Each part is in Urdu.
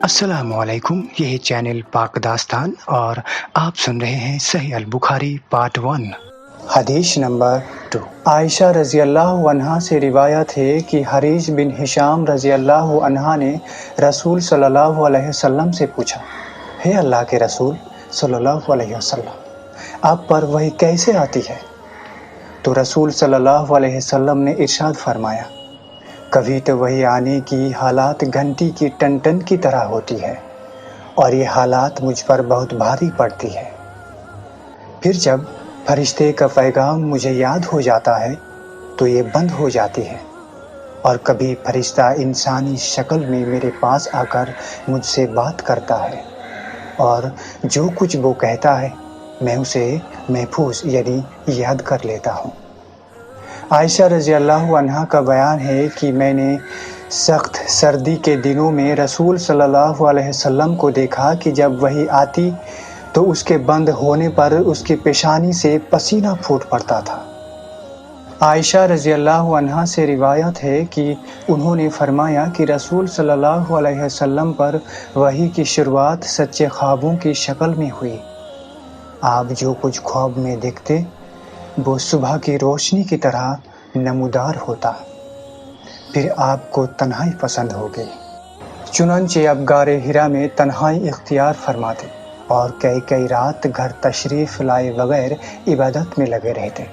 السلام علیکم، یہ ہے چینل پاک داستان اور آپ سن رہے ہیں صحیح البخاری پارٹ 1۔ حدیث نمبر 2۔ عائشہ رضی اللہ عنہا سے روایت ہے کہ حریث بن ہشام رضی اللہ عنہ نے رسول صلی اللہ علیہ وسلم سے پوچھا، ہے اللہ کے رسول صلی اللہ علیہ وسلم، آپ پر وحی کیسے آتی ہے؟ تو رسول صلی اللہ علیہ وسلم نے ارشاد فرمایا، کبھی تو وحی آنے کی حالات گھنٹی کی ٹن ٹن کی طرح ہوتی ہے اور یہ حالات مجھ پر بہت بھاری پڑتی ہے۔ پھر جب فرشتے کا پیغام مجھے یاد ہو جاتا ہے تو یہ بند ہو جاتی ہے، اور کبھی فرشتہ انسانی شکل میں میرے پاس آ کر مجھ سے بات کرتا ہے، اور جو کچھ وہ کہتا ہے میں اسے محفوظ یعنی یاد کر لیتا ہوں۔ عائشہ رضی اللہ عنہا کا بیان ہے کہ میں نے سخت سردی کے دنوں میں رسول صلی اللہ علیہ وسلم کو دیکھا کہ جب وحی آتی تو اس کے بند ہونے پر اس کی پیشانی سے پسینہ پھوٹ پڑتا تھا۔ عائشہ رضی اللہ عنہا سے روایت ہے کہ انہوں نے فرمایا کہ رسول صلی اللہ علیہ وسلم پر وحی کی شروعات سچے خوابوں کی شکل میں ہوئی۔ آپ جو کچھ خواب میں دیکھتے وہ صبح کی روشنی کی طرح نمودار ہوتا، پھر آپ کو تنہائی پسند ہو گئی، چنانچہ آپ غار حرا میں تنہائی اختیار فرماتے اور کئی رات گھر تشریف لائے بغیر عبادت میں لگے رہتے۔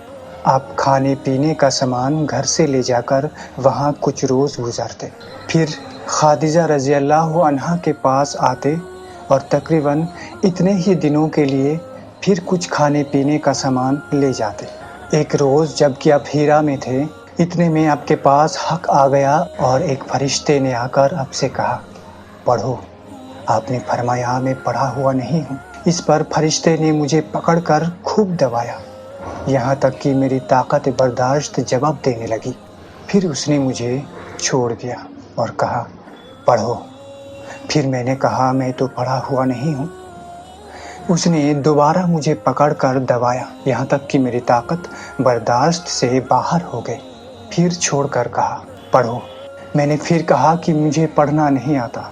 آپ کھانے پینے کا سامان گھر سے لے جا کر وہاں کچھ روز گزارتے، پھر خدیجہ رضی اللہ عنہا کے پاس آتے اور تقریباً اتنے ہی دنوں کے لیے پھر کچھ کھانے پینے کا سامان لے جاتے۔ ایک روز جب کہ آپ حرا میں تھے، اتنے میں آپ کے پاس حق آ گیا اور ایک فرشتے نے آ کر آپ سے کہا، پڑھو۔ آپ نے فرمایا، میں پڑھا ہوا نہیں ہوں۔ اس پر فرشتے نے مجھے پکڑ کر خوب دبایا، یہاں تک کہ میری طاقت برداشت جواب دینے لگی۔ پھر اس نے مجھے چھوڑ دیا اور کہا، پڑھو۔ پھر میں نے کہا، میں تو پڑھا ہوا نہیں ہوں۔ اس نے دوبارہ مجھے پکڑ کر دبایا، یہاں تک کہ میری طاقت برداشت سے باہر ہو گئی۔ پھر چھوڑ کر کہا، پڑھو۔ میں نے پھر کہا کہ مجھے پڑھنا نہیں آتا۔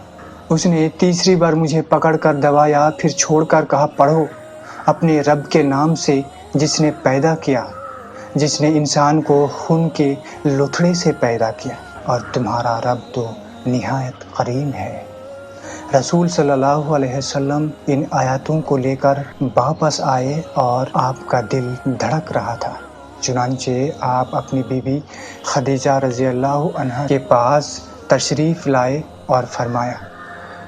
اس نے تیسری بار مجھے پکڑ کر دبایا، پھر چھوڑ کر کہا، پڑھو، اپنے رب کے نام سے جس نے پیدا کیا، جس نے انسان کو خون کے لتھڑے سے پیدا کیا، اور تمہارا رب تو نہایت کریم ہے۔ رسول صلی اللہ علیہ وسلم ان آیاتوں کو لے کر واپس آئے اور آپ کا دل دھڑک رہا تھا، چنانچہ آپ اپنی بیوی خدیجہ رضی اللہ عنہا کے پاس تشریف لائے اور فرمایا،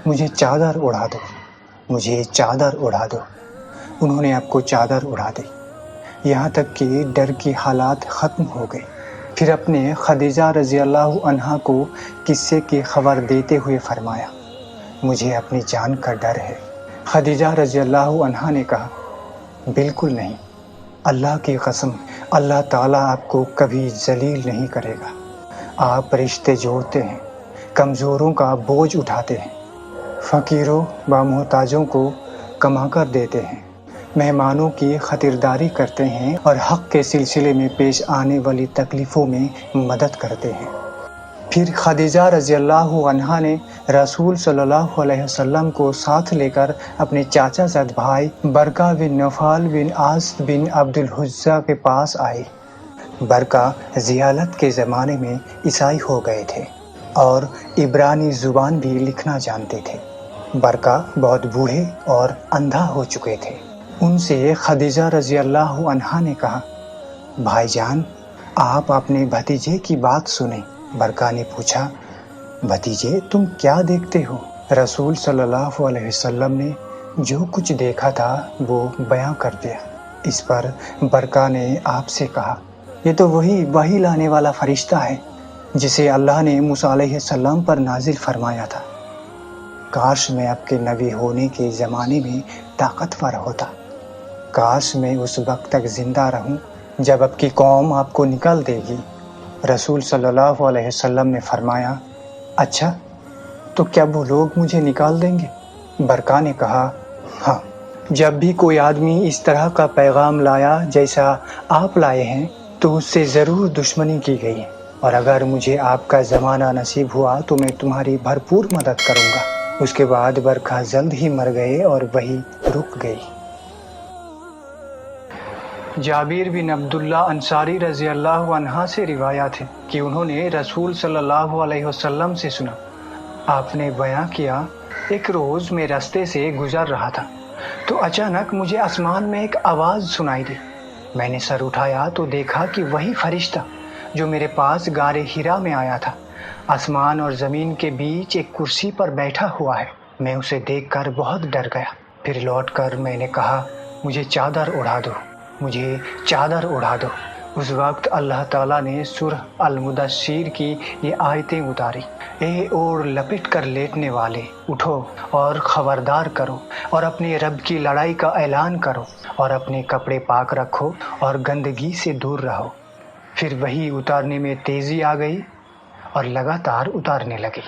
مجھے چادر اڑا دو، مجھے چادر اڑا دو۔ انہوں نے آپ کو چادر اڑا دی، یہاں تک کہ ڈر کی حالات ختم ہو گئی۔ پھر اپنے خدیجہ رضی اللہ عنہا کو قصے کی خبر دیتے ہوئے فرمایا، مجھے اپنی جان کا ڈر ہے۔ خدیجہ رضی اللہ عنہا نے کہا، بالکل نہیں، اللہ کی قسم، اللہ تعالیٰ آپ کو کبھی ذلیل نہیں کرے گا۔ آپ رشتے جوڑتے ہیں، کمزوروں کا بوجھ اٹھاتے ہیں، فقیروں و محتاجوں کو کما کر دیتے ہیں، مہمانوں کی خاطرداری کرتے ہیں اور حق کے سلسلے میں پیش آنے والی تکلیفوں میں مدد کرتے ہیں۔ پھر خدیجہ رضی اللہ عنہا نے رسول صلی اللہ علیہ وسلم کو ساتھ لے کر اپنے چاچا زاد بھائی برقہ بن نوفل بن عاص بن عبد العزیٰ کے پاس آئے۔ برقہ جہالت کے زمانے میں عیسائی ہو گئے تھے اور عبرانی زبان بھی لکھنا جانتے تھے۔ برقہ بہت بوڑھے اور اندھا ہو چکے تھے۔ ان سے خدیجہ رضی اللہ عنہا نے کہا، بھائی جان، آپ اپنے بھتیجے کی بات سنیں۔ برقہ نے پوچھا، بھتیجے تم کیا دیکھتے ہو؟ رسول صلی اللہ علیہ وسلم نے جو کچھ دیکھا تھا وہ بیان کر دیا۔ اس پر برقہ نے آپ سے کہا، یہ تو وہی لانے والا فرشتہ ہے جسے اللہ نے موسیٰ علیہ السلام پر نازل فرمایا تھا۔ کاش میں آپ کے نبی ہونے کے زمانے میں طاقتور ہوتا، کاش میں اس وقت تک زندہ رہوں جب آپ کی قوم آپ کو نکال دے گی۔ رسول صلی اللہ علیہ وسلم نے فرمایا، اچھا تو کیا وہ لوگ مجھے نکال دیں گے؟ برقہ نے کہا، ہاں، جب بھی کوئی آدمی اس طرح کا پیغام لایا جیسا آپ لائے ہیں تو اس سے ضرور دشمنی کی گئی ہے، اور اگر مجھے آپ کا زمانہ نصیب ہوا تو میں تمہاری بھرپور مدد کروں گا۔ اس کے بعد برکھا جلد ہی مر گئے اور وہی رک گئی۔ جابر بن عبداللہ انصاری رضی اللہ عنہ سے روایت ہے کہ انہوں نے رسول صلی اللہ علیہ وسلم سے سنا، آپ نے بیان کیا، ایک روز میں راستے سے گزر رہا تھا تو اچانک مجھے آسمان میں ایک آواز سنائی دی۔ میں نے سر اٹھایا تو دیکھا کہ وہی فرشتہ جو میرے پاس غار حرا میں آیا تھا آسمان اور زمین کے بیچ ایک کرسی پر بیٹھا ہوا ہے۔ میں اسے دیکھ کر بہت ڈر گیا۔ پھر لوٹ کر میں نے کہا، مجھے چادر اڑا دو، مجھے چادر اڑا دو۔ اس وقت اللہ تعالیٰ نے سورہ المدثر کی یہ آیتیں اتاری، اے اوڑھ لپٹ کر لیٹنے والے، اٹھو اور خبردار کرو اور اپنے رب کی لڑائی کا اعلان کرو اور اپنے کپڑے پاک رکھو اور گندگی سے دور رہو۔ پھر وہی اتارنے میں تیزی آ گئی اور لگاتار اتارنے لگی۔